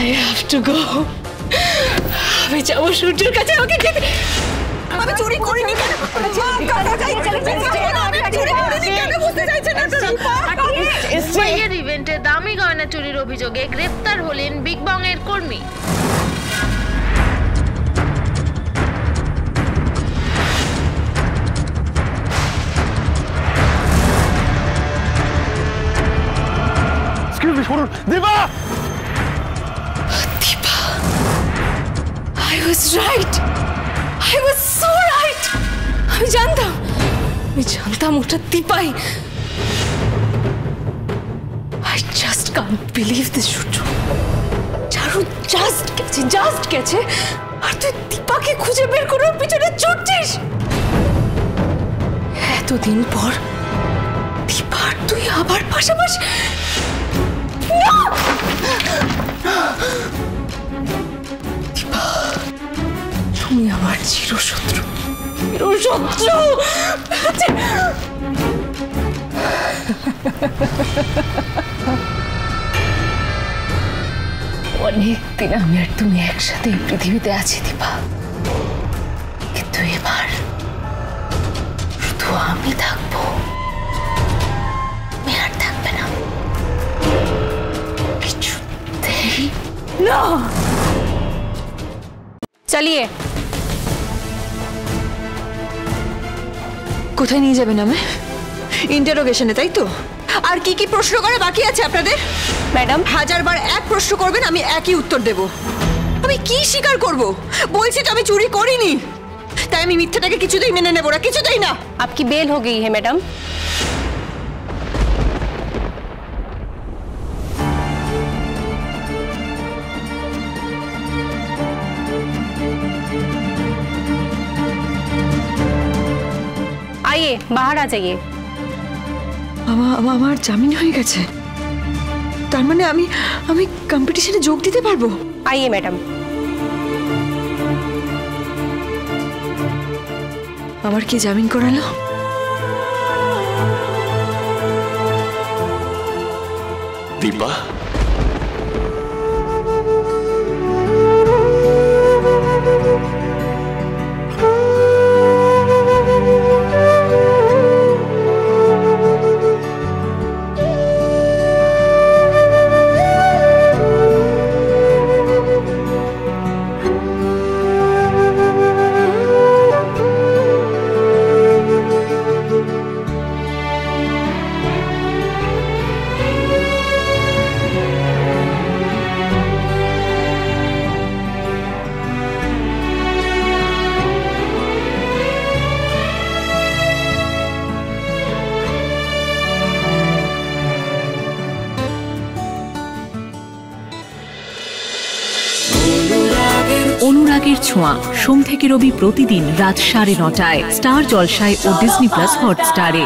I have to go. আমি যাবো সূর্যের কাছে, আমাকে যেতে। আমি চুরি করিনি কেন? বিয়ের ইভেন্টে দামি গয়না চুরির অভিযোগে গ্রেফতার হলেন বিগ বং এর কর্মী। Dipa! Dipa! I was right. I was so right. আমি জানতাম ওটা দীপাই। I just can't believe this, Surya. Charu just গেছে আর তুই দীপাকে খুঁজে বের করার পিছনে ছুটছিস। এতদিন পর দীপা আর তুই আবার পাশাপাশি। দীপা, তুমি আমার চিরশত্রু। অনেকদিন আমি আর তুমি একসাথে এই পৃথিবীতে আছি দীপা, কিন্তু এবার শুধু আমি থাকবো, তুমি আর থাকবে না। কিছুতেই না। চলিয়ে। কোথায় নিয়ে যাবেন আমায়? ইন্টারোগেশনে, তাই তো? আর কি কি প্রশ্ন করা বাকি আছে আপনাদের? ম্যাডাম, 1000 বার এক প্রশ্ন করবেন, আমি একই উত্তর দেব। আমি কি স্বীকার করব? বলছি তো আমি চুরি করিনি, তাই আমি মিথ্যাটাকে কিছুতেই মেনে নেব না, কিছুতেই না। आपकी बेल हो गई है मैडम। आइए, बाहर आ जाइए। আমার জামিন হয়ে গেছে, তার মানে আমি কম্পিটিশনে যোগ দিতে পারবো? आइए मैडम। আমার কি জামিন করালো? দীপা, অনুরাগের ছোঁয়া সোম থেকে রবি প্রতিদিন রাত 9:30টায় স্টার জলসায় ও ডিজনি প্লাস হটস্টারে।